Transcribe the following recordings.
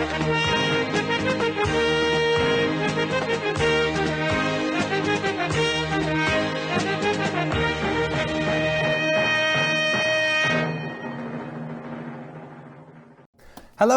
Hello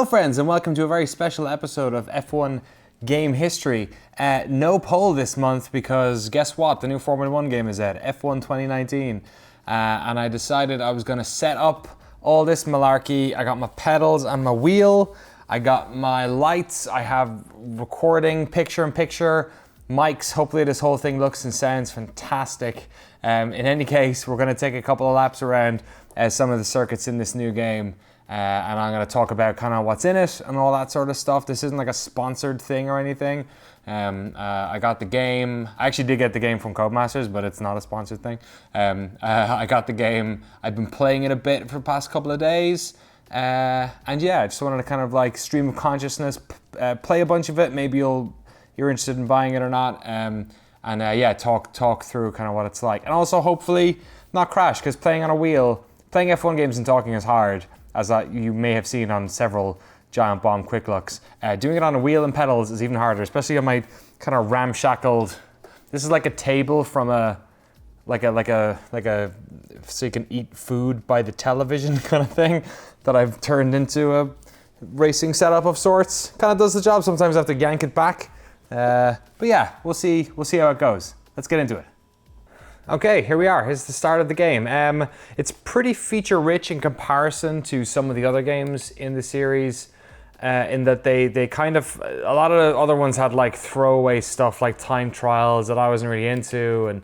friends, and welcome to a very special episode of F1 Game History. No poll this month because guess what? The new Formula 1 game is out, F1 2019. And I decided I was going to set up all this malarkey. I got my pedals and my wheel. I got my lights. I have recording, picture-in-picture, mics. Hopefully this whole thing looks and sounds fantastic. In any case, we're going to take a couple of laps around some of the circuits in this new game. And I'm going to talk about kind of what's in it and all that sort of stuff. This isn't like a sponsored thing or anything. I got the game. I actually did get the game from Codemasters, but it's not a sponsored thing. I got the game. I've been playing it a bit for the past couple of days. And yeah, I just wanted to kind of like stream of consciousness, play a bunch of it. Maybe you're interested in buying it or not. Yeah, talk through kind of what it's like. And also hopefully not crash, because playing on a wheel, playing F1 games and talking is hard, as you may have seen on several Giant Bomb quick looks. Doing it on a wheel and pedals is even harder, especially on my kind of ramshackled. This is like a table from like a so you can eat food by the television kind of thing that I've turned into a racing setup of sorts. Kind of does the job. Sometimes I have to yank it back. But yeah, we'll see how it goes. Let's get into it. Okay, here we are. Here's the start of the game. It's pretty feature-rich in comparison to some of the other games in the series, in that they kind of, a lot of the other ones had like throwaway stuff like time trials that I wasn't really into,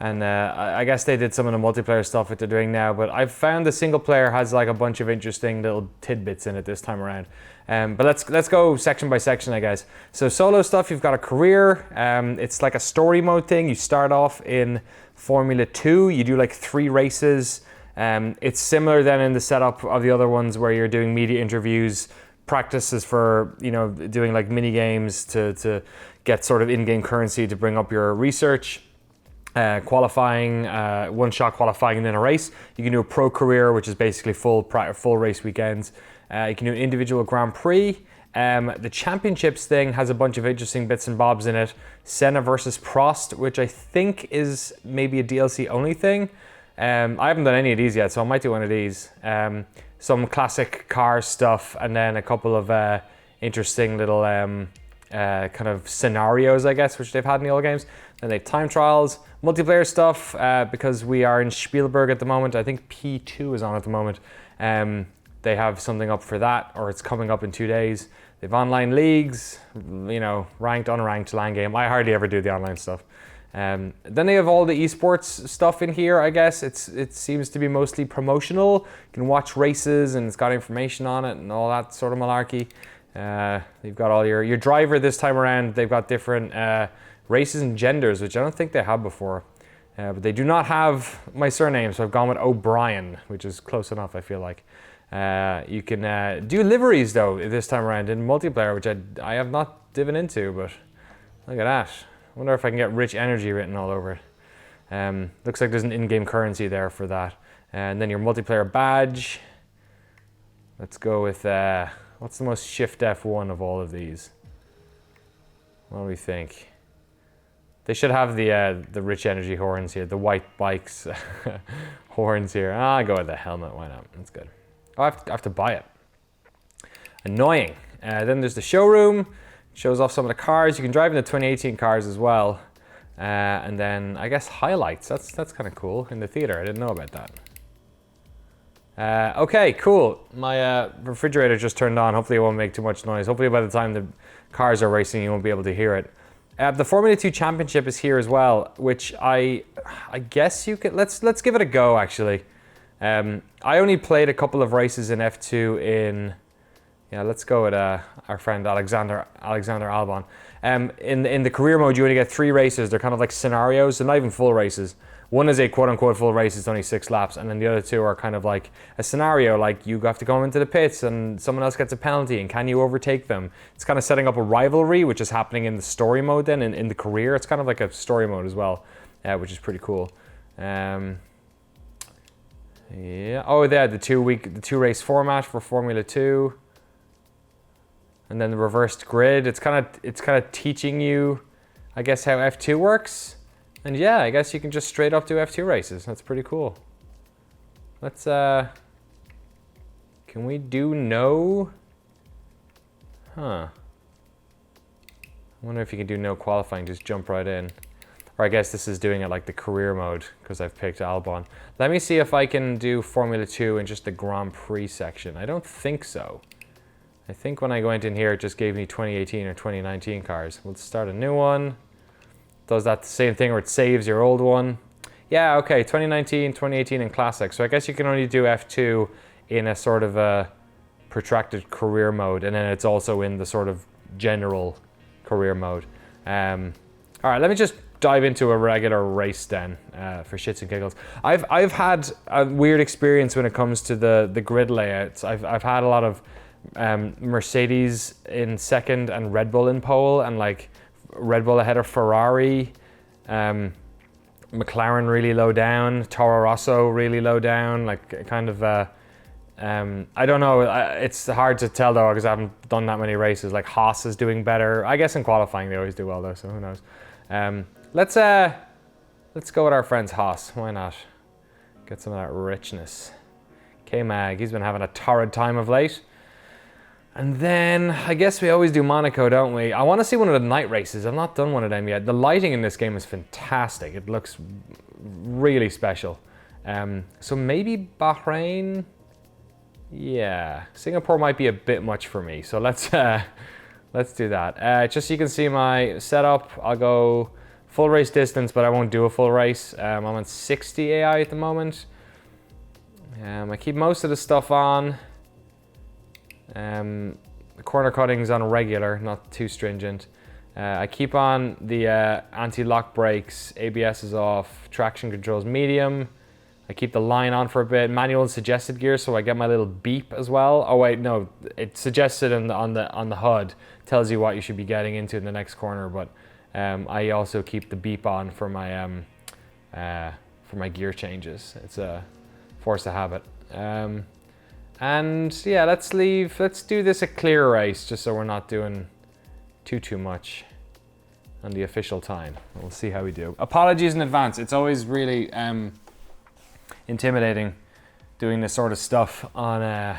and I guess they did some of the multiplayer stuff that they're doing now, but I've found the single player has like a bunch of interesting little tidbits in it this time around. But let's go section by section, I guess. So solo stuff, you've got a career. It's like a story mode thing. You start off in Formula 2, you do like 3 races. It's similar then in the setup of the other ones where you're doing media interviews, practices for, doing like mini games to get sort of in-game currency to bring up your research. Qualifying, one-shot qualifying in a race. You can do a pro career, which is basically full race weekends. You can do an individual Grand Prix. The championships thing has a bunch of interesting bits and bobs in it. Senna versus Prost, which I think is maybe a DLC only thing. I haven't done any of these yet, so I might do one of these. Some classic car stuff, and then a couple of interesting little kind of scenarios, I guess, which they've had in the old games. Then they have time trials, multiplayer stuff, because we are in Spielberg at the moment. I think P2 is on at the moment. They have something up for that, or it's coming up in 2 days. They have online leagues, ranked, unranked, LAN game. I hardly ever do the online stuff. Then they have all the esports stuff in here, I guess. It seems to be mostly promotional. You can watch races and it's got information on it and all that sort of malarkey. You've got all your driver this time around. They've got different races and genders, which I don't think they have before. But they do not have my surname, so I've gone with O'Brien, which is close enough, I feel like. You can do liveries though this time around in multiplayer, which I have not dived into, but look at that. I wonder if I can get rich energy written all over it. Looks like there's an in-game currency there for that. And then your multiplayer badge. Let's go with, what's the most shift F1 of all of these? What do we think? They should have the rich energy horns here, the white bikes horns here. I'll go with the helmet, why not? That's good. Oh, I have to buy it. Annoying. Then there's the showroom. Shows off some of the cars. You can drive in the 2018 cars as well. And then I guess highlights. That's kind of cool in the theater. I didn't know about that. Okay, cool. My refrigerator just turned on. Hopefully it won't make too much noise. Hopefully by the time the cars are racing, you won't be able to hear it. The Formula 2 Championship is here as well, which I guess you could. Let's give it a go. Actually, I only played a couple of races in F2 in. Yeah, let's go with our friend Alexander Albon. In the career mode, you only get 3 races. They're kind of like scenarios. They're not even full races. One is a quote-unquote full race. It's only 6 laps. And then the other 2 are kind of like a scenario, like you have to go into the pits and someone else gets a penalty, and can you overtake them? It's kind of setting up a rivalry, which is happening in the story mode then, in the career. It's kind of like a story mode as well, which is pretty cool. Yeah. Oh, yeah, the 2 race format for Formula 2. And then the reversed grid, it's kind of teaching you, I guess, how F2 works. And yeah, I guess you can just straight up do F2 races. That's pretty cool. Let's, can we do no? Huh. I wonder if you can do no qualifying, just jump right in. Or I guess this is doing it like the career mode because I've picked Albon. Let me see if I can do Formula 2 in just the Grand Prix section. I don't think so. I think when I went in here, it just gave me 2018 or 2019 cars. We'll start a new one. Does that the same thing where it saves your old one? Yeah, okay, 2019, 2018 and Classic. So I guess you can only do F2 in a sort of a protracted career mode, and then it's also in the sort of general career mode. All right, let me just dive into a regular race then, for shits and giggles. I've had a weird experience when it comes to the grid layouts. I've had a lot of Mercedes in second and Red Bull in pole, and like Red Bull ahead of Ferrari, McLaren really low down, Toro Rosso really low down, like kind of I don't know, it's hard to tell though because I haven't done that many races. Like Haas is doing better. I guess in qualifying they always do well though, so who knows. Let's go with our friends Haas. Why not? Get some of that richness. K-Mag, he's been having a torrid time of late. And then I guess we always do Monaco, don't we? I want to see one of the night races. I've not done one of them yet. The lighting in this game is fantastic. It looks really special. So maybe Bahrain. Yeah, Singapore might be a bit much for me. So let's do that. Just so you can see my setup, I'll go full race distance, but I won't do a full race. I'm on 60 AI at the moment. I keep most of the stuff on. The corner cutting's on regular, not too stringent. I keep on the anti-lock brakes, ABS is off, traction controls medium. I keep the line on for a bit, manual and suggested gear, so I get my little beep as well. Oh wait, no, it suggests it on the HUD, tells you what you should be getting into in the next corner. But I also keep the beep on for my gear changes. It's a force of habit. And yeah, let's do this a clear race just so we're not doing too much on the official time. We'll see how we do. Apologies in advance. It's always really intimidating doing this sort of stuff on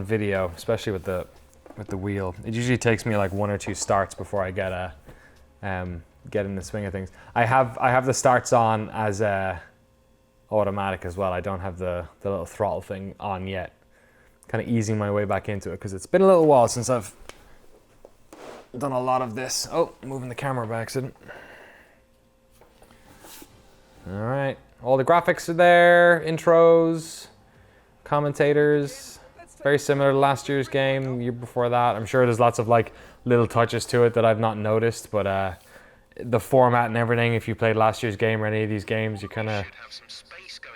video, especially with the wheel. It usually takes me like 1 or 2 starts before I get in the swing of things. I have the starts on as automatic as well. I don't have the little throttle thing on yet. Kind of easing my way back into it because it's been a little while since I've done a lot of this. Oh, moving the camera by accident. All right, all the graphics are there, intros, commentators. Very similar to last year's game, year before that. I'm sure there's lots of like little touches to it that I've not noticed, but the format and everything, if you played last year's game or any of these games, you're kind of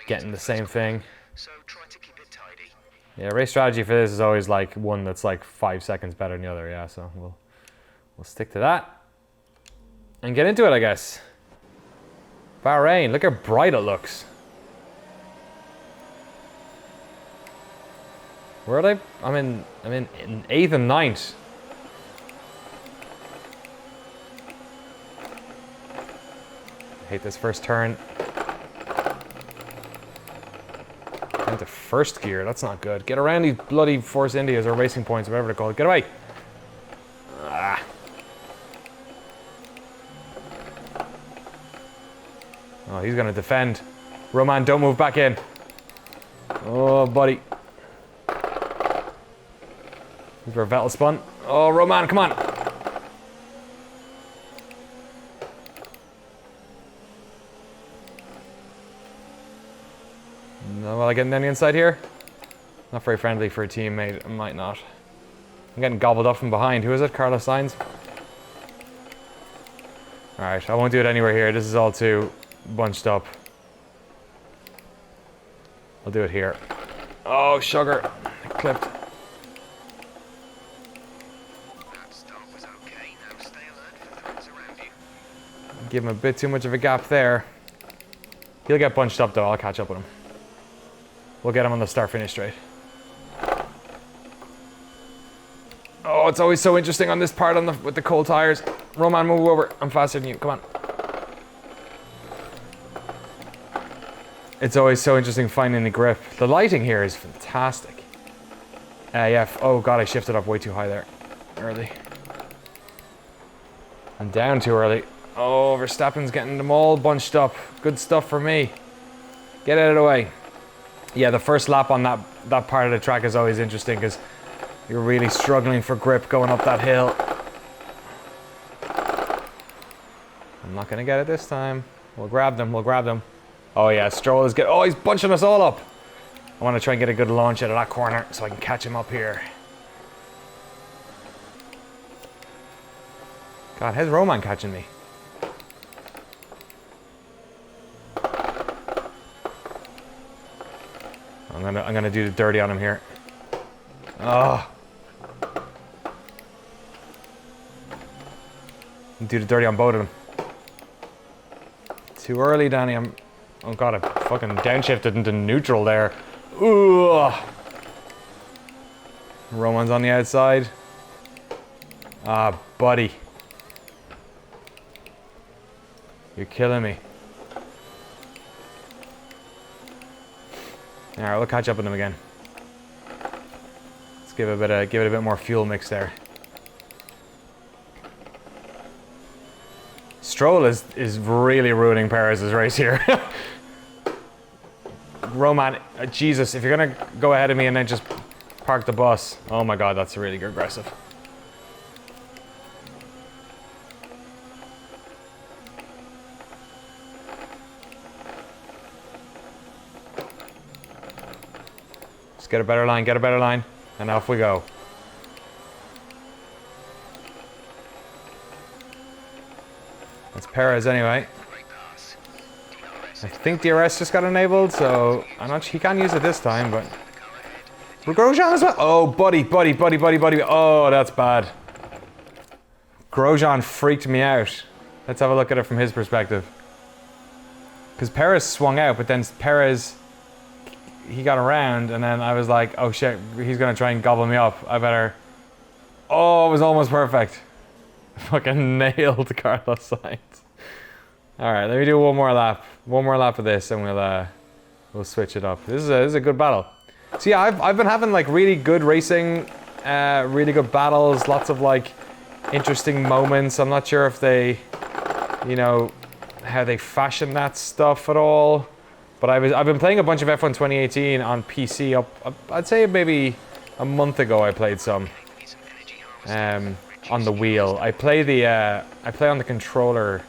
getting the same thing. Yeah, race strategy for this is always like one that's like 5 seconds better than the other. Yeah, so we'll stick to that and get into it, I guess. Bahrain, look how bright it looks. Where are they? I'm in 8th and 9th. I hate this first turn. Into first gear, that's not good. Get around these bloody Force Indias or Racing Points, whatever they're called. Get away. Ah. Oh, he's gonna defend. Roman, don't move back in. Oh, buddy. Here's where Vettel spun. Oh, Roman, come on. No, will I get on the inside here? Not very friendly for a teammate. I might not. I'm getting gobbled up from behind. Who is it? Carlos Sainz? Alright, I won't do it anywhere here. This is all too bunched up. I'll do it here. Oh, sugar. It clipped. That start was okay. Now stay alert for threats around you. Give him a bit too much of a gap there. He'll get bunched up though. I'll catch up with him. We'll get him on the start-finish straight. Oh, it's always so interesting on this part with the cold tires. Roman, move over. I'm faster than you. Come on. It's always so interesting finding the grip. The lighting here is fantastic. Yeah. Oh god, I shifted up way too high there. Early. And down too early. Oh, Verstappen's getting them all bunched up. Good stuff for me. Get out of the way. Yeah, the first lap on that part of the track is always interesting because you're really struggling for grip going up that hill. I'm not gonna get it this time. We'll grab them. Oh yeah, Stroll is good. Oh, he's bunching us all up. I want to try and get a good launch out of that corner so I can catch him up here. God, how's Roman catching me? I'm gonna do the dirty on him here. Oh. Do the dirty on both of them. Too early, Danny. Oh god, I fucking downshifted into neutral there. Ooh. Roman's on the outside. Ah, buddy. You're killing me. Alright, we'll catch up with them again. Let's give it a bit more fuel mix there. Stroll is really ruining Perez's race here. Roman, Jesus, if you're gonna go ahead of me and then just park the bus. Oh my god, that's really aggressive. Just get a better line, and off we go. That's Perez anyway. I think DRS just got enabled, so I'm not. He can't use it this time, but Grosjean as well. Oh, buddy. Oh, that's bad. Grosjean freaked me out. Let's have a look at it from his perspective. Because Perez swung out, but then Perez, he got around, and then I was like, oh shit, he's gonna try and gobble me up. I better. Oh, it was almost perfect. Fucking nailed Carlos Sainz. All right, let me do one more lap. One more lap of this, and we'll switch it up. This is a good battle. So yeah, I've been having like really good racing, really good battles, lots of like interesting moments. I'm not sure if they, you know, how they fashion that stuff at all. But I've been playing a bunch of F1 2018 on PC. I'd say maybe a month ago I played some. On the wheel. I play on the controller.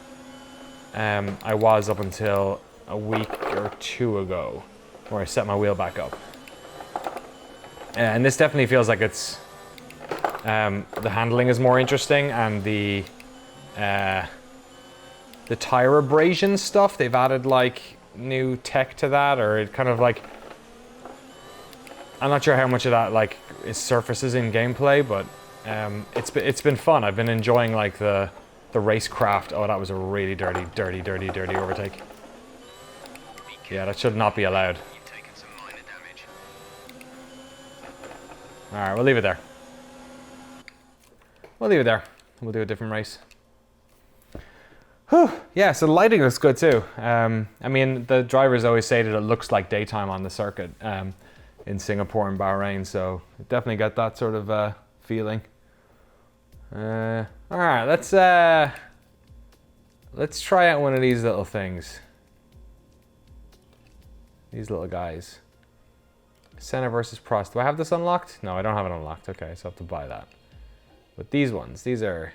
I was up until a week or two ago, where I set my wheel back up. And this definitely feels like it's the handling is more interesting, and the tire abrasion stuff, they've added like new tech to that, or it kind of like, I'm not sure how much of that like is surfaces in gameplay, but it's been fun. I've been enjoying like the racecraft. Oh, that was a really dirty overtake. Yeah, that should not be allowed. All right, we'll leave it there. We'll do a different race. Whew. Yeah, so the lighting looks good too. I mean, the drivers always say that it looks like daytime on the circuit in Singapore and Bahrain, so it definitely got that sort of feeling. All right, let's try out one of these little things. These little guys. Senna versus Prost. Do I have this unlocked? No, I don't have it unlocked. Okay, so I have to buy that. But these ones, these are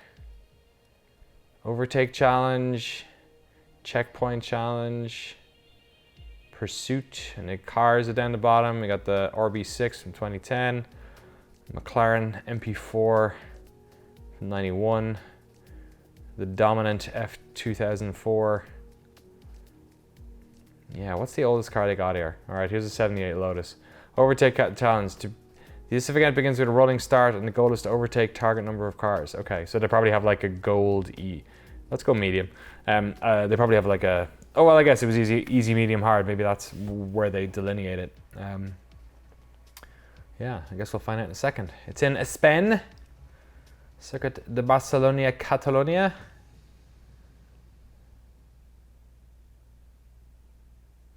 overtake challenge, checkpoint challenge, pursuit, and the cars are down the bottom. We got the RB6 from 2010, McLaren MP4 from 91, the Dominant F 2004. Yeah, what's the oldest car they got here? All right, here's a 78 Lotus. Overtake challenge. This event begins with a rolling start, and the goal is to overtake target number of cars. Okay, so they probably have like a gold E. Let's go medium. They probably have like a. Oh well, I guess it was easy, medium, hard. Maybe that's where they delineate it. Yeah, I guess we'll find out in a second. It's in Aspen. Circuit de Barcelona, Catalonia.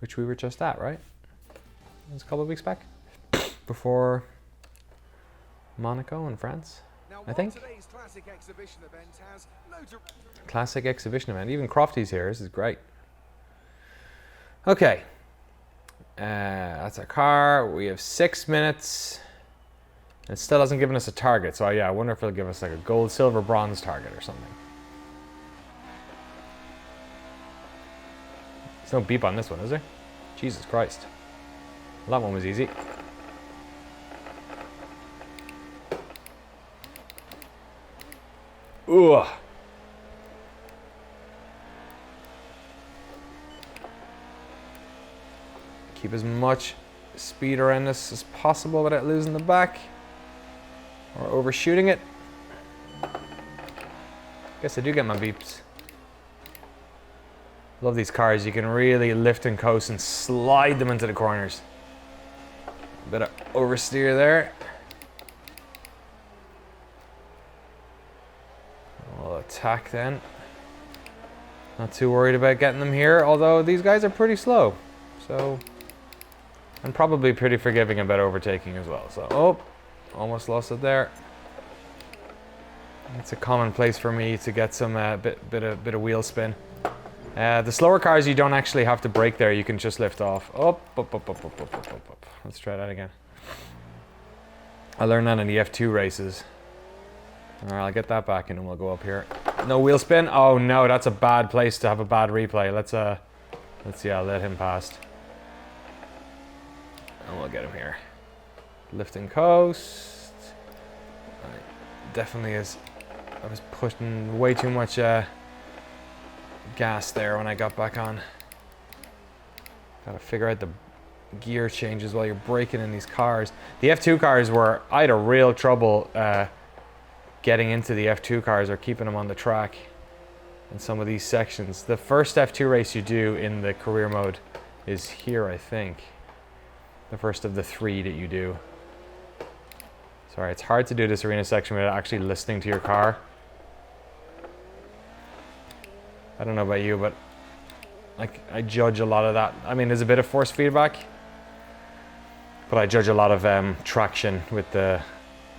Which we were just at, right? It was a couple of weeks back. Before Monaco and France, I think. Classic exhibition event. Even Crofty's here. This is great. Okay. That's our car. We have 6 minutes. It still hasn't given us a target. So yeah, I wonder if it'll give us like a gold, silver, bronze target or something. There's no beep on this one, is there? Jesus Christ. Well, that one was easy. Ugh. Keep as much speed around this as possible without losing the back or overshooting it. Guess I do get my beeps. Love these cars. You can really lift and coast and slide them into the corners. A bit of oversteer there. We'll attack then. Not too worried about getting them here, although these guys are pretty slow. So, and probably pretty forgiving about overtaking as well. So, oh, almost lost it there. It's a common place for me to get some bit of wheel spin. The slower cars, you don't actually have to brake there. You can just lift off. Up. Let's try that again. I learned that in the F2 races. All right, I'll get that back and then we'll go up here. No wheel spin. Oh no, that's a bad place to have a bad replay. Let's see. I'll let him past. And we'll get him here. Lift and coast. Definitely is. I was putting way too much gas there when I got back on. Gotta figure out the gear changes while you're braking in these cars. The F2 cars I had a real trouble getting into the F2 cars or keeping them on the track in some of these sections. The first F2 race you do in the career mode is here, I think. The first of the 3 that you do. Sorry, it's hard to do this arena section without actually listening to your car. I don't know about you, but like I judge a lot of that. I mean, there's a bit of force feedback, but I judge a lot of traction with the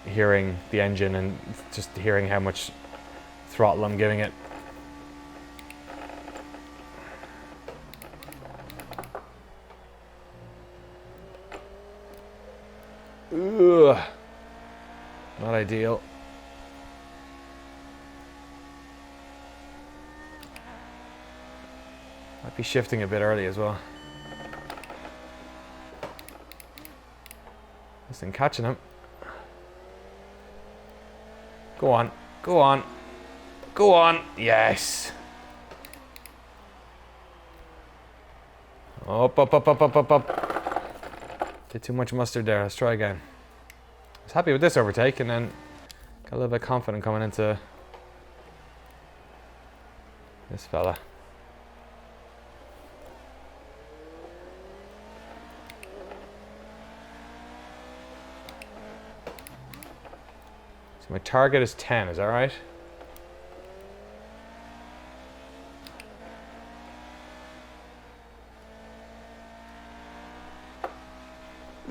hearing the engine and just hearing how much throttle I'm giving it. Ugh. Not ideal. Might be shifting a bit early as well. Just in catching him. Go on, go on, go on, yes. Up. Did too much mustard there, let's try again. I was happy with this overtake and then got a little bit confident coming into this fella. So my target is 10, is that right?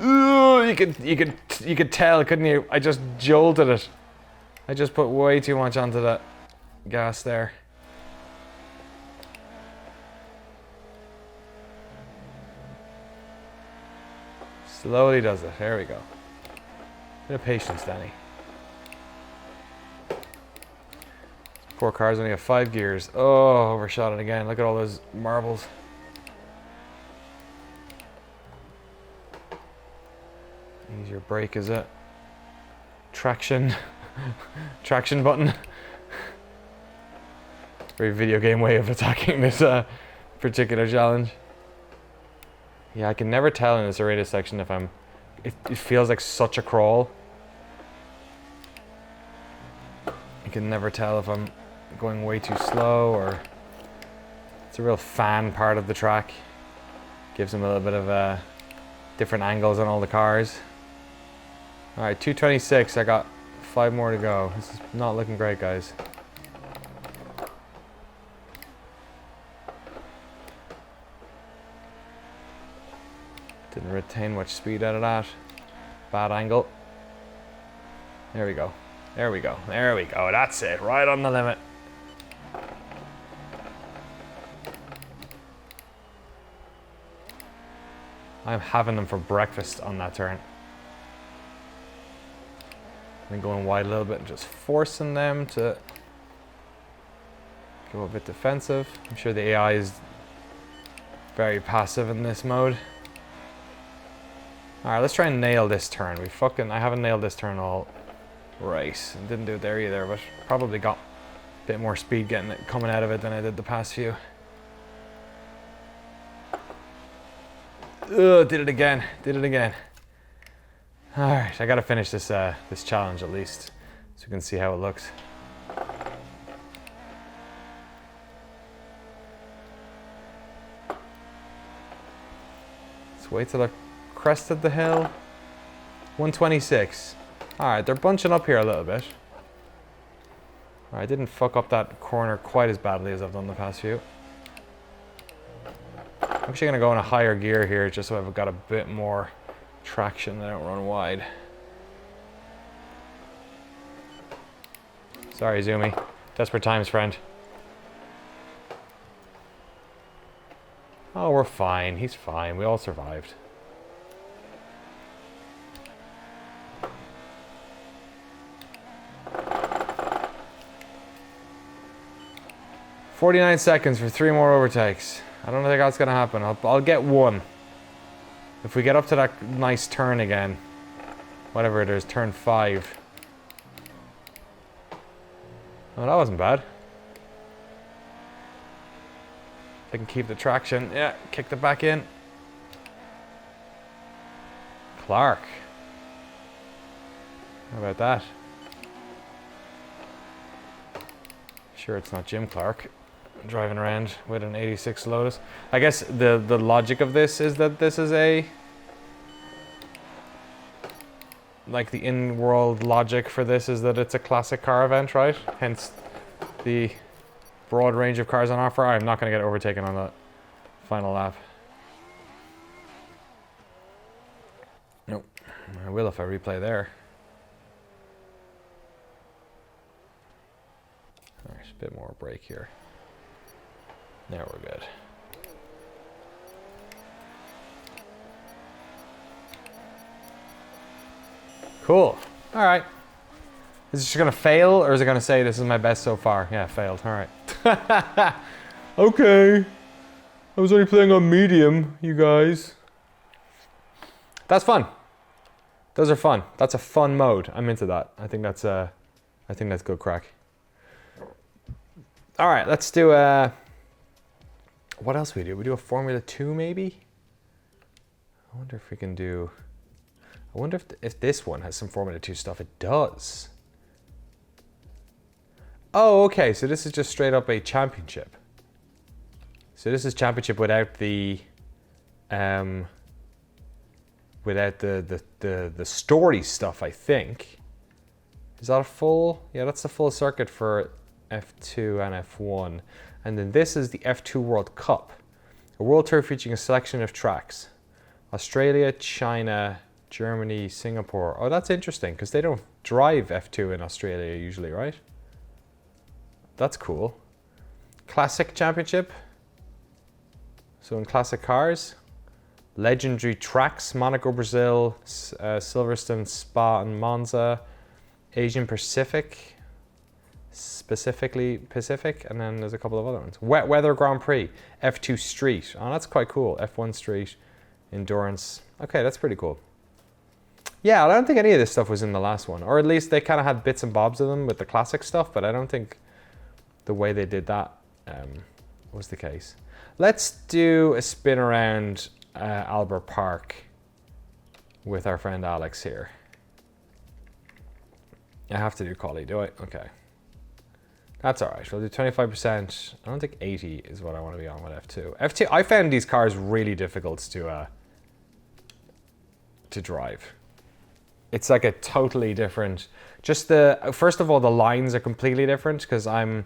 Ooh, you could tell, couldn't you? I just jolted it. I just put way too much onto that gas there. Slowly does it. There we go. Bit of patience, Danny. Poor cars only have 5 gears. Oh, overshot it again. Look at all those marbles. Use your brake as a traction button. Very video game way of attacking this particular challenge. Yeah, I can never tell in this arena section if it feels like such a crawl. You can never tell if I'm going way too slow or it's a real fan part of the track. Gives them a little bit of different angles on all the cars. All right, 226, I got 5 more to go. This is not looking great, guys. Didn't retain much speed out of that. Bad angle. There we go. There we go. There we go. That's it. Right on the limit. I'm having them for breakfast on that turn. And going wide a little bit and just forcing them to go a bit defensive. I'm sure the AI is very passive in this mode. Alright, let's try and nail this turn. I haven't nailed this turn all right. And didn't do it there either, but probably got a bit more speed coming out of it than I did the past few. Ugh, did it again. Did it again. Alright, I gotta finish this this challenge at least, so we can see how it looks. Let's wait till I've crested the hill. 126. Alright, they're bunching up here a little bit. Alright, I didn't fuck up that corner quite as badly as I've done the past few. I'm actually going to go in a higher gear here just so I've got a bit more traction and I don't run wide. Sorry, Zoomy. Desperate times, friend. Oh, we're fine. He's fine. We all survived. "49 seconds for 3 more overtakes." I don't think that's going to happen. I'll get one. If we get up to that nice turn again. Whatever it is, turn 5. Oh, that wasn't bad. If I can keep the traction. Yeah, kicked it back in. Clark. How about that? Sure it's not Jim Clark driving around with an 86 Lotus. I guess the logic of this is that this is like the in-world logic for this is that it's a classic car event, right? Hence the broad range of cars on offer. I'm not going to get overtaken on that final lap. Nope. I will if I replay there. Alright, a bit more brake here. There, we're good. Cool. All right. Is it just going to fail, or is it going to say this is my best so far? Yeah, failed. All right. Okay. I was only playing on medium, you guys. That's fun. Those are fun. That's a fun mode. I'm into that. I think that's good crack. All right, let's do what else do? We do a Formula 2 maybe? I wonder if we can do... I wonder if this one has some Formula 2 stuff. It does. Oh, okay, so this is just straight up a championship. So this is championship without the story stuff, I think. Is that a full? Yeah, that's the full circuit for F2 and F1. And then this is the F2 World Cup, a world tour featuring a selection of tracks. Australia, China, Germany, Singapore. Oh, that's interesting, because they don't drive F2 in Australia usually, right? That's cool. Classic Championship. So in classic cars. Legendary tracks, Monaco, Brazil, Silverstone, Spa and Monza. Asian Pacific. Specifically Pacific, and then there's a couple of other ones. Wet Weather Grand Prix, F2 Street. Oh, that's quite cool. F1 Street, Endurance. Okay, that's pretty cool. Yeah, I don't think any of this stuff was in the last one, or at least they kind of had bits and bobs of them with the classic stuff, but I don't think the way they did that was the case. Let's do a spin around Albert Park with our friend Alex here. I have to do quali, do I? Okay. That's all right. We'll do 25%. I don't think 80 is what I want to be on with F2. F2, I found these cars really difficult to drive. It's like a totally different, just first of all, the lines are completely different because I'm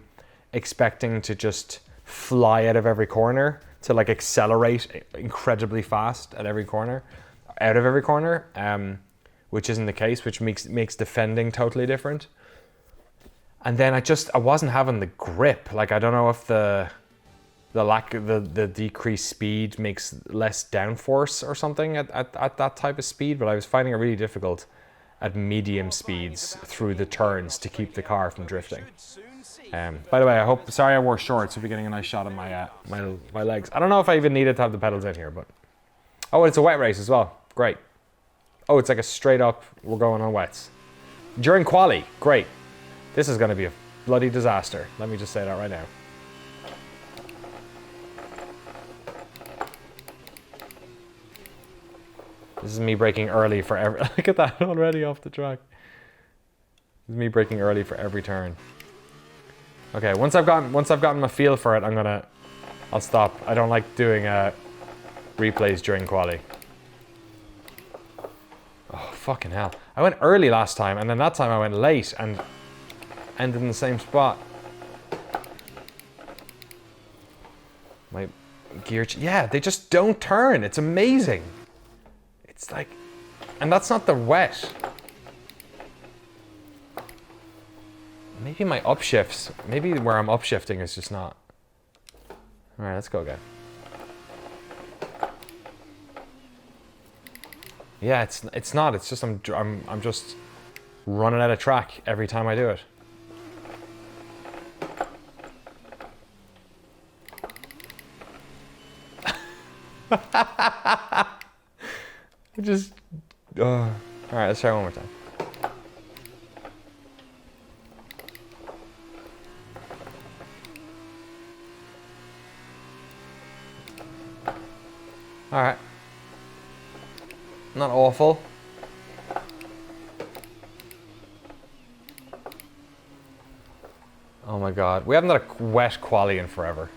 expecting to just fly out of every corner, to like accelerate incredibly fast at every corner, out of every corner, which isn't the case, which makes defending totally different. And then I wasn't having the grip. Like, I don't know if the decreased speed makes less downforce or something at that type of speed, but I was finding it really difficult at medium speeds through the turns to keep the car from drifting. By the way, sorry I wore shorts, so you're getting a nice shot of my legs. I don't know if I even needed to have the pedals in here, but... Oh, it's a wet race as well. Great. Oh, it's like a straight up, we're going on wets. During quali, great. This is going to be a bloody disaster. Let me just say that right now. This is me braking early for every... Look at that, already off the track. This is me braking early for every turn. Okay, once I've gotten my feel for it, I'll stop. I don't like doing replays during quali. Oh, fucking hell. I went early last time, and then that time I went late and ended in the same spot. My gear... Yeah, they just don't turn. It's amazing. It's like... And that's not the wet. Maybe my upshifts. Maybe where I'm upshifting is just not. Alright, let's go again. Yeah, it's not. It's just I'm just running out of track every time I do it. All right, let's try one more time. All right. Not awful. Oh my god, we haven't had a wet quali in forever.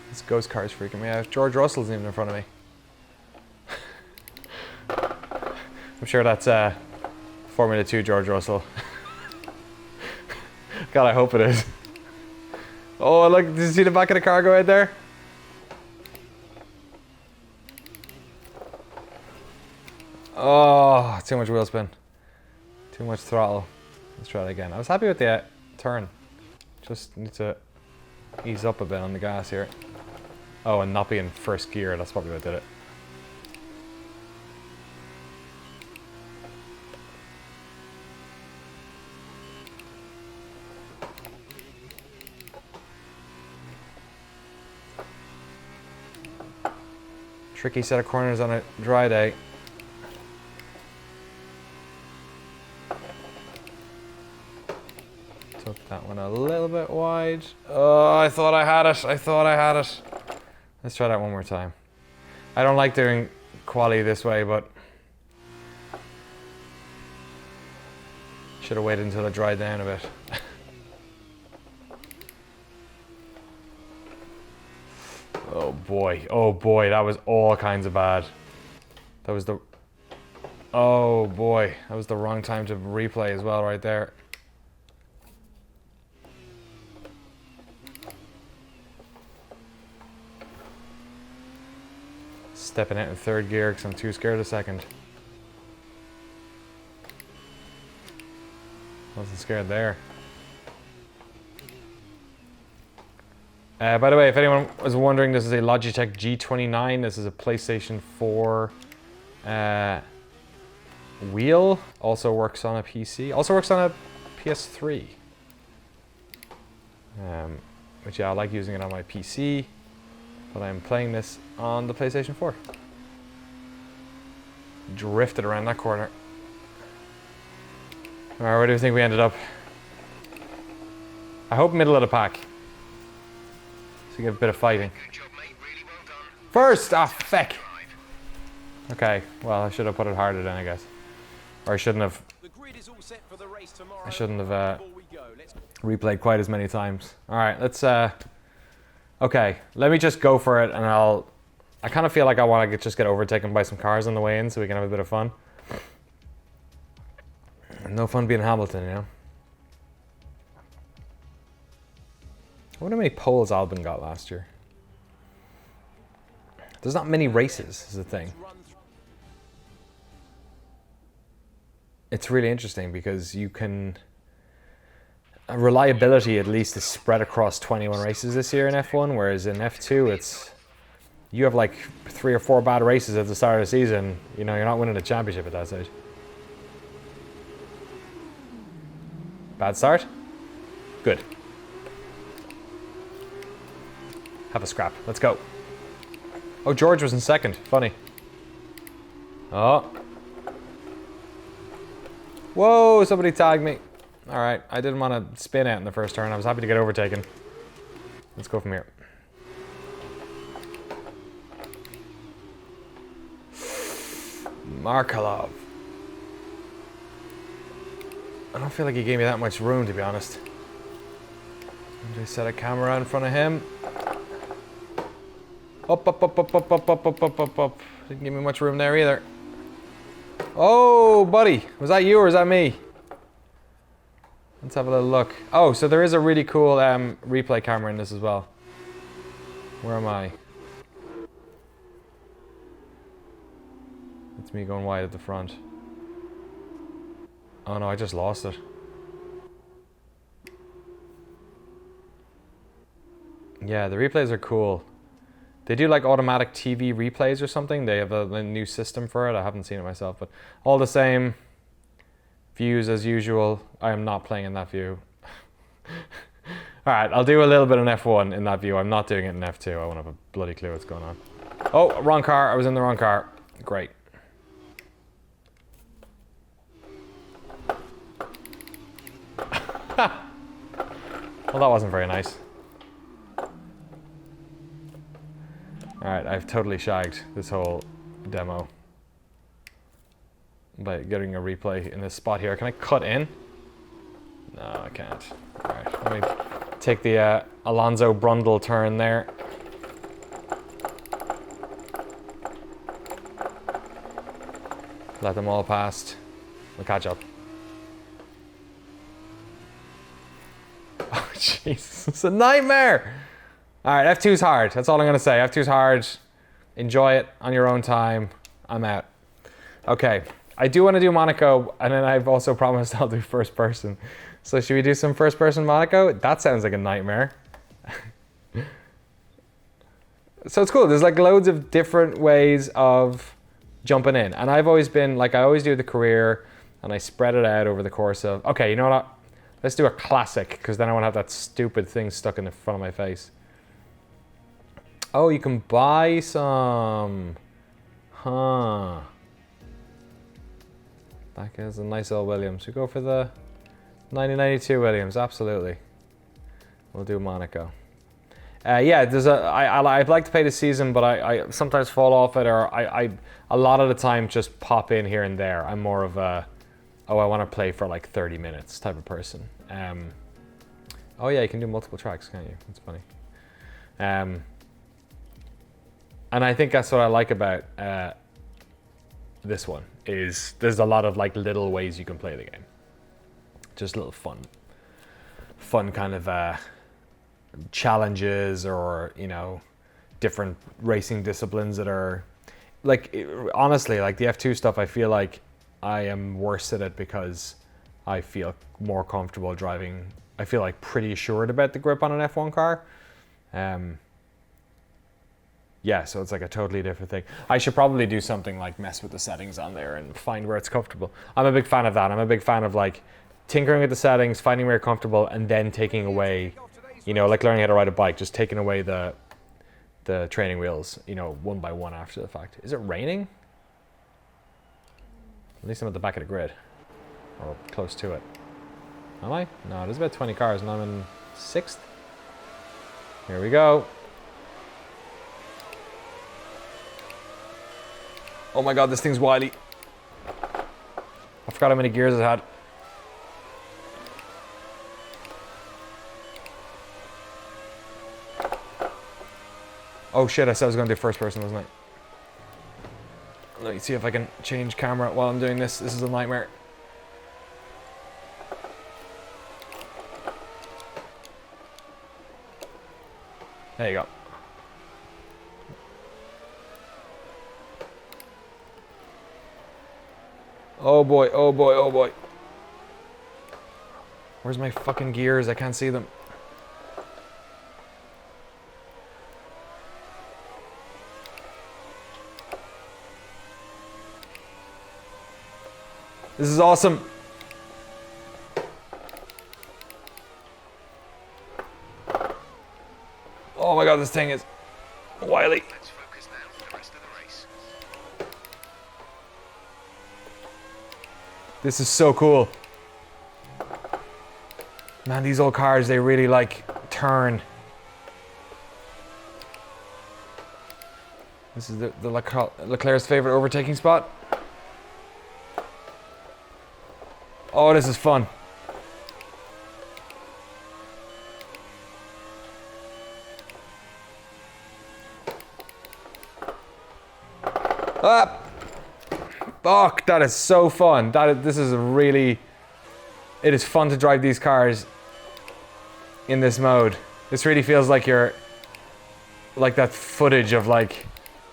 This ghost car is freaking me out. George Russell's even in front of me. I'm sure that's Formula 2 George Russell. God, I hope it is. Oh, look, did you see the back of the car go out there? Oh, too much wheel spin. Too much throttle. Let's try it again. I was happy with the turn. Just need to ease up a bit on the gas here. Oh, and not be in first gear, that's probably what did it. Tricky set of corners on a dry day. Took that one a little bit wide. Oh, I thought I had it. I thought I had it. Let's try that one more time. I don't like doing quali this way, but should have waited until it dried down a bit. Oh boy, that was all kinds of bad. That was the... Oh boy, that was the wrong time to replay as well right there. Stepping out in third gear because I'm too scared of second. Wasn't scared there. By the way, if anyone was wondering, this is a Logitech G29. This is a PlayStation 4 wheel. Also works on a PC. Also works on a PS3. But yeah, I like using it on my PC. But I'm playing this on the PlayStation 4. Drifted around that corner. Alright, where do you think we ended up? I hope middle of the pack. So you get a bit of fighting. Good job, mate. Really well done. First! Ah, feck! Okay, well, I should have put it harder then, I guess. Or I shouldn't have I shouldn't have replayed quite as many times. All right, let's. Okay, let me just go for it, and I kind of feel like I want to just get overtaken by some cars on the way in, so we can have a bit of fun. No fun being Hamilton, you know. I wonder how many poles Albon got last year. There's not many races, is the thing. It's really interesting because you can... Reliability at least is spread across 21 races this year in F1, whereas in F2 it's... You have like 3 or 4 bad races at the start of the season, you know, you're not winning a championship at that stage. Bad start? Good. Have a scrap. Let's go. Oh, George was in second. Funny. Oh. Whoa, somebody tagged me. Alright, I didn't want to spin out in the first turn. I was happy to get overtaken. Let's go from here. Markelov. I don't feel like he gave me that much room, to be honest. Just set a camera in front of him. Up, up, up, up, up, up, up, up, up, up, up. Didn't give me much room there either. Oh, buddy. Was that you or is that me? Let's have a little look. Oh, so there is a really cool replay camera in this as well. Where am I? It's me going wide at the front. Oh no, I just lost it. Yeah, the replays are cool. They do like automatic TV replays or something. They have a new system for it. I haven't seen it myself, but all the same. Views as usual. I am not playing in that view. Alright, I'll do a little bit in F1 in that view. I'm not doing it in F2. I won't have a bloody clue what's going on. Oh, wrong car. I was in the wrong car. Great. Well, that wasn't very nice. Alright, I've totally shagged this whole demo by getting a replay in this spot here. Can I cut in? No, I can't. Alright, let me take the Alonso Brundle turn there. Let them all past. We'll catch up. Oh, Jesus, it's a nightmare! Alright, F2's hard. That's all I'm going to say. F2's hard. Enjoy it on your own time. I'm out. Okay, I do want to do Monaco, and then I've also promised I'll do first person. So should we do some first person Monaco? That sounds like a nightmare. So it's cool. There's like loads of different ways of jumping in. And I've always been, like I always do the career, and I spread it out over the course of... Okay, you know what? Let's do a classic, because then I won't have that stupid thing stuck in the front of my face. Oh, you can buy some. Huh. That is a nice old Williams. We go for the 1992 Williams, absolutely. We'll do Monaco. Yeah, there's I'd like to play the season, but I sometimes fall off it, or I a lot of the time just pop in here and there. I'm more of a, oh, I want to play for like 30 minutes type of person. Oh yeah, you can do multiple tracks, can't you? That's funny. And I think that's what I like about this one, is there's a lot of like little ways you can play the game. Just little fun kind of challenges, or, you know, different racing disciplines that are like, honestly, like the F2 stuff, I feel like I am worse at it because I feel more comfortable driving. I feel like pretty assured about the grip on an F1 car. Yeah, so it's like a totally different thing. I should probably do something like mess with the settings on there and find where it's comfortable. I'm a big fan of that. I'm a big fan of like tinkering with the settings, finding where you're comfortable, and then taking away, you know, like learning how to ride a bike, just taking away the training wheels, you know, one by one after the fact. Is it raining? At least I'm at the back of the grid, or close to it. Am I? No, there's about 20 cars and I'm in 6th. Here we go. Oh my god, this thing's wily. I forgot how many gears it had. Oh shit, I said I was going to do first person, wasn't I? Let me see if I can change camera while I'm doing this. This is a nightmare. There you go. Oh boy, oh boy, oh boy. Where's my fucking gears? I can't see them. This is awesome. Oh my god, this thing is wily. Let's focus now for the rest of the race. This is so cool. Man, these old cars, they really like turn. This is the Leclerc's favorite overtaking spot. Oh, this is fun. Ah! Fuck, that is so fun. This is really... It is fun to drive these cars in this mode. This really feels like you're... Like that footage of like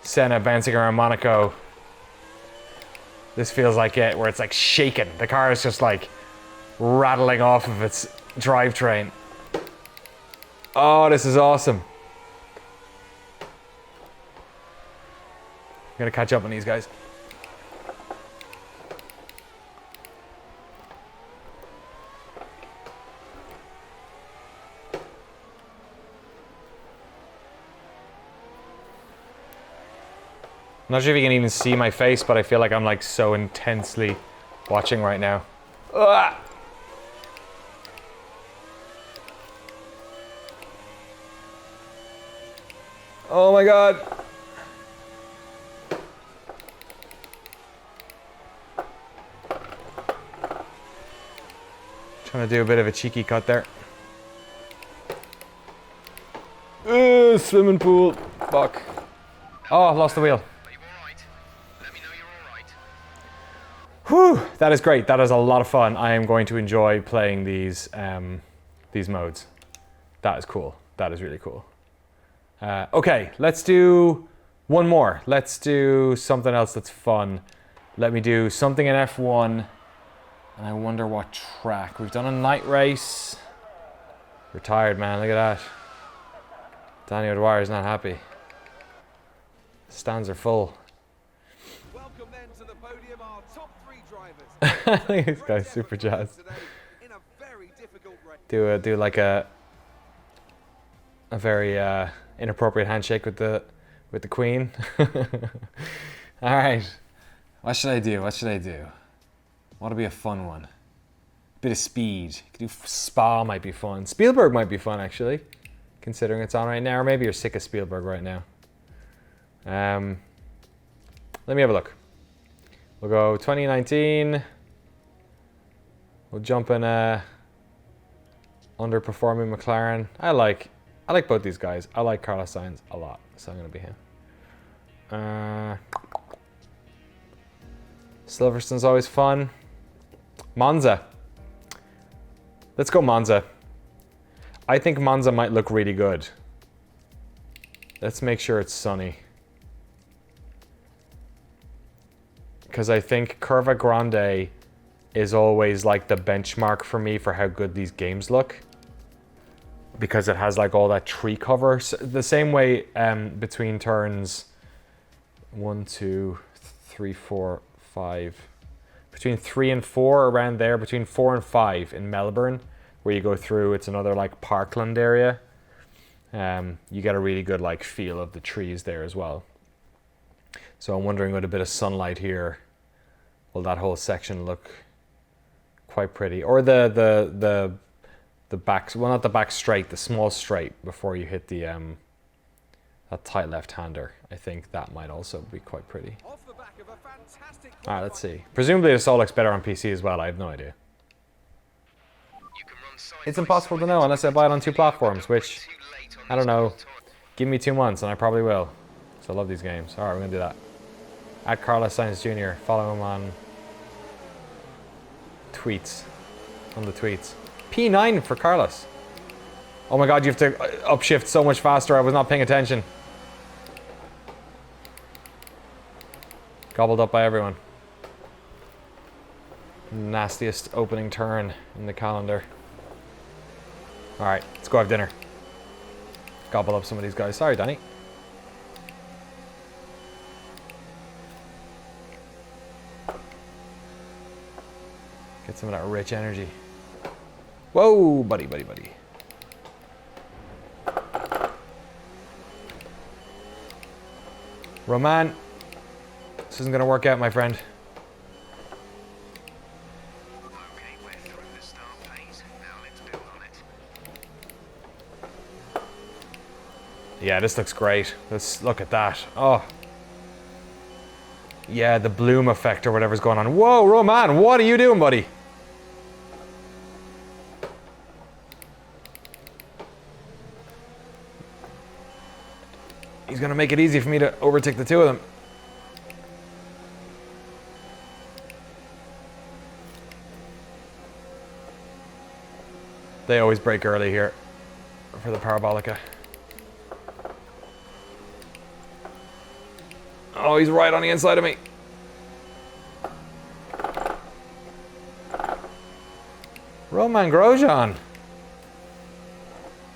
Senna bouncing around Monaco. This feels like it, where it's like shaking. The car is just like rattling off of its drivetrain. Oh, this is awesome. I'm gonna catch up on these guys. I'm not sure if you can even see my face, but I feel like I'm like so intensely watching right now. Ah! Oh my god. Trying to do a bit of a cheeky cut there. Swimming pool. Fuck. Oh, lost the wheel. Whew, that is great. That is a lot of fun. I am going to enjoy playing these modes. That is cool. That is really cool. Okay, let's do one more. Let's do something else that's fun. Let me do something in F1. And I wonder what track. We've done a night race. We're tired, man. Look at that. Daniel Dwyer's not happy. Stands are full. Welcome then to the podium, our top 3 drivers. I think this guy's super jazzed. In a very difficult race. Do like a very inappropriate handshake with the Queen. All right. What should I do? What should I do? What'll be a fun one? Bit of speed. Could do Spa might be fun. Spielberg might be fun actually, considering it's on right now. Or maybe you're sick of Spielberg right now. Let me have a look. We'll go 2019. We'll jump in underperforming McLaren. I like both these guys. I like Carlos Sainz a lot, so I'm gonna be him. Silverstone's always fun. Monza. Let's go Monza. I think Monza might look really good. Let's make sure it's sunny. Because I think Curva Grande is always like the benchmark for me for how good these games look. Because it has like all that tree cover. So the same way between turns 1, 2, 3, 4, 5. Between 3 and 4, around there, between 4 and 5 in Melbourne, where you go through, it's another like parkland area. You get a really good like feel of the trees there as well. So I'm wondering, with a bit of sunlight here, will that whole section look quite pretty? Or the back, well, not the back straight, the small straight before you hit the that tight left-hander. I think that might also be quite pretty. Off the back of a fantastic All right, let's see. Presumably this all looks better on PC as well. I have no idea. It's impossible to know unless I buy it on 2 platforms, which, I don't know, Give me 2 months and I probably will. So I love these games. Alright, we're gonna do that. At Carlos Sainz Jr. Follow him on tweets. On the tweets. P9 for Carlos. Oh my god, you have to upshift so much faster. I was not paying attention. Gobbled up by everyone. Nastiest opening turn in the calendar. Alright, let's go have dinner. Gobble up some of these guys. Sorry, Danny. Get some of that rich energy. Whoa, buddy, buddy, buddy. Roman, this isn't gonna work out, my friend. Okay, we're through the start phase. Now let's build on it. Yeah, this looks great. Let's look at that. Oh. Yeah, the bloom effect or whatever's going on. Whoa, Roman, what are you doing, buddy? He's gonna make it easy for me to overtake the two of them. They always break early here for the Parabolica. Oh, he's right on the inside of me. Roman Grosjean.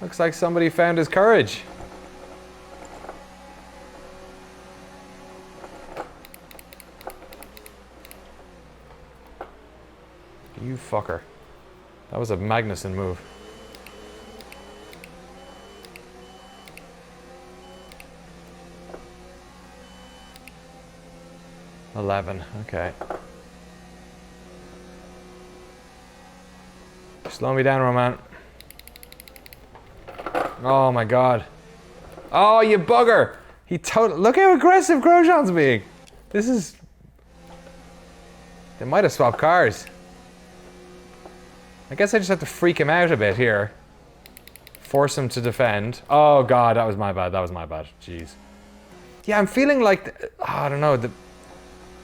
Looks like somebody found his courage. You fucker. That was a Magnussen move. Okay. Slow me down, Roman. Oh my god. Oh, you bugger! He totally. Look how aggressive Grosjean's being. This is. They might have swapped cars. I guess I just have to freak him out a bit here. Force him to defend. Oh god, that was my bad. That was my bad. Jeez. Yeah, I'm feeling like. I don't know.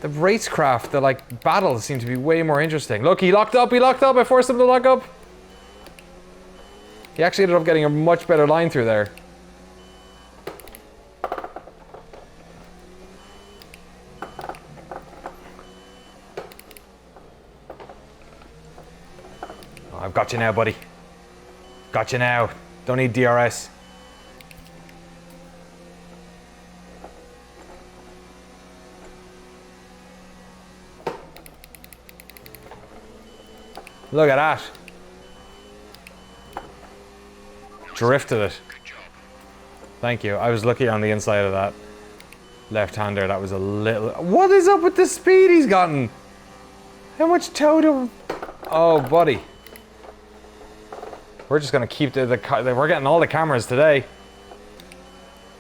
The racecraft, the like battles seem to be way more interesting. Look, he locked up. I forced him to lock up. He actually ended up getting a much better line through there. Oh, I've got you now, buddy. Got you now. Don't need DRS. Look at that. Drifted it. Good job. Thank you. I was lucky on the inside of that left-hander. That was a little... What is up with the speed he's gotten? How much toe do... Oh, buddy. We're just going to keep we're getting all the cameras today.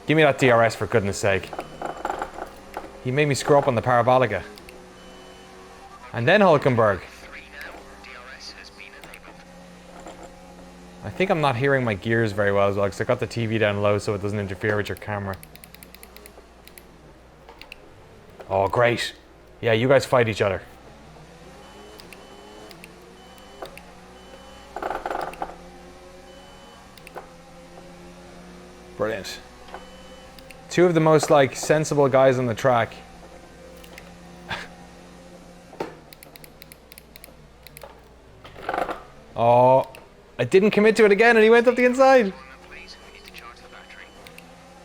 Give me that DRS for goodness sake. He made me screw up on the Parabolica. And then Hulkenberg. I think I'm not hearing my gears very well as well because I got the TV down low so it doesn't interfere with your camera. Oh, great. Yeah, you guys fight each other. Brilliant. Two of the most, like, sensible guys on the track. Oh, I didn't commit to it again and he went up the inside.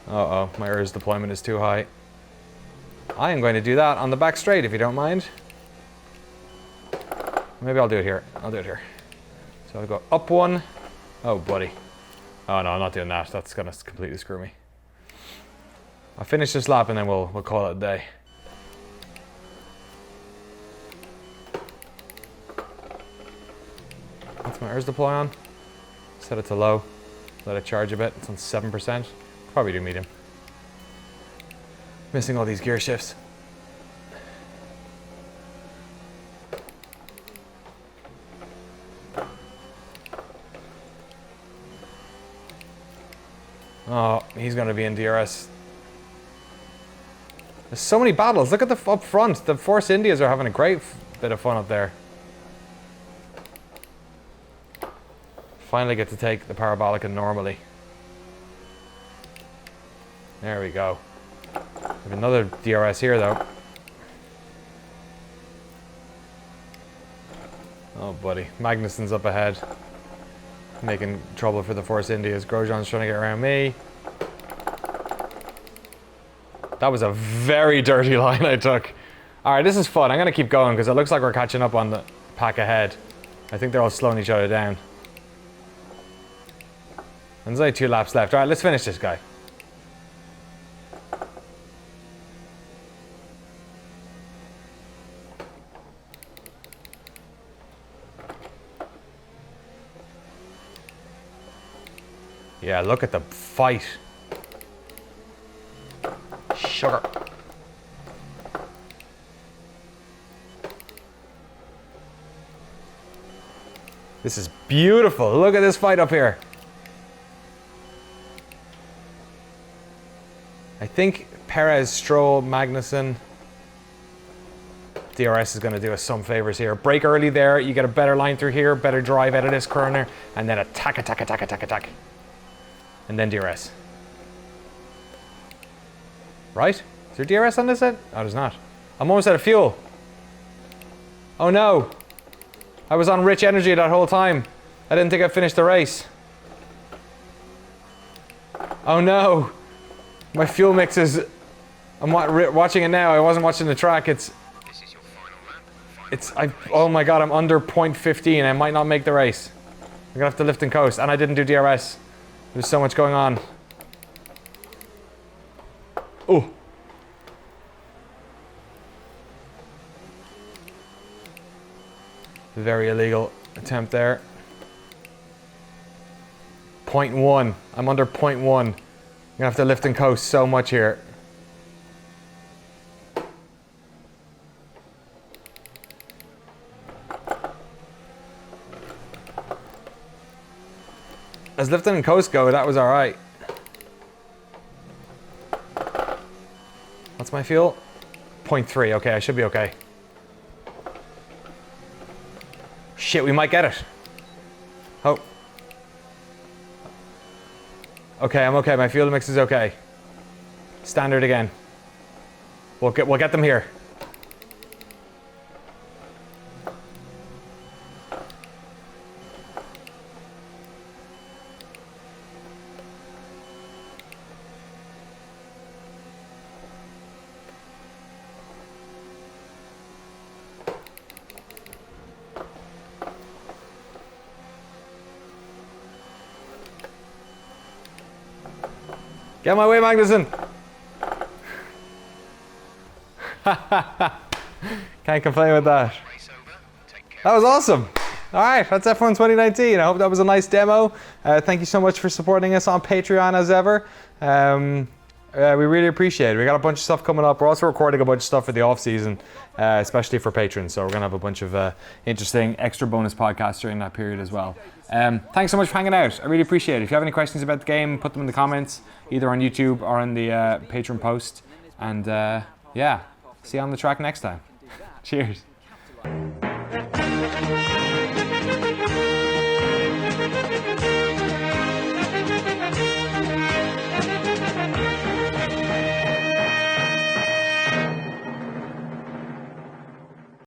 Uh-oh, my ERS deployment is too high. I am going to do that on the back straight if you don't mind. Maybe I'll do it here. I'll do it here. So I'll go up one. Oh, buddy. Oh no, I'm not doing that. That's gonna completely screw me. I'll finish this lap and then we'll call it a day. What's my ERS deploy on? Set it to low. Let it charge a bit. It's on 7%. Probably do medium. Missing all these gear shifts. Oh, he's going to be in DRS. There's so many battles. Look at the up front. The Force Indias are having a great bit of fun up there. Finally get to take the Parabolica normally. There we go. We have another DRS here though. Oh buddy, Magnussen's up ahead. Making trouble for the Force Indias. Grosjean's trying to get around me. That was a very dirty line I took. Alright, this is fun. I'm going to keep going because it looks like we're catching up on the pack ahead. I think they're all slowing each other down. And there's only 2 laps left. Alright, let's finish this guy. Yeah, look at the fight. Sugar. This is beautiful. Look at this fight up here. I think Perez, Stroll, Magnussen. DRS is going to do us some favors here. Brake early there. You get a better line through here. Better drive out of this corner. And then attack, attack, attack, attack, attack. And then DRS. Right? Is there DRS on this end? Oh, there's not. I'm almost out of fuel. Oh no. I was on rich energy that whole time. I didn't think I'd finish the race. Oh no. My fuel mix is... I'm watching it now. I wasn't watching the track. Oh my god, I'm under 0.15. I might not make the race. I'm gonna have to lift and coast. And I didn't do DRS. There's so much going on. Oh. Very illegal attempt there. 0.1. I'm under 0.1. I'm gonna have to lift and coast so much here. As lifting and coast go, that was alright. What's my fuel? 0.3. Okay, I should be okay. Shit, we might get it. Oh. Okay, I'm okay. My fuel mix is okay. Standard again. We'll get them here. Get my way, Magnussen! Can't complain with that. That was awesome! Alright, that's F1 2019. I hope that was a nice demo. Thank you so much for supporting us on Patreon as ever. We really appreciate it. We got a bunch of stuff coming up. We're also recording a bunch of stuff for the off season, especially for patrons. So we're gonna have a bunch of interesting extra bonus podcasts during that period as well. Thanks so much for hanging out. I really appreciate it. If you have any questions about the game, put them in the comments, either on YouTube or on the Patreon post. And yeah, see you on the track next time. Cheers.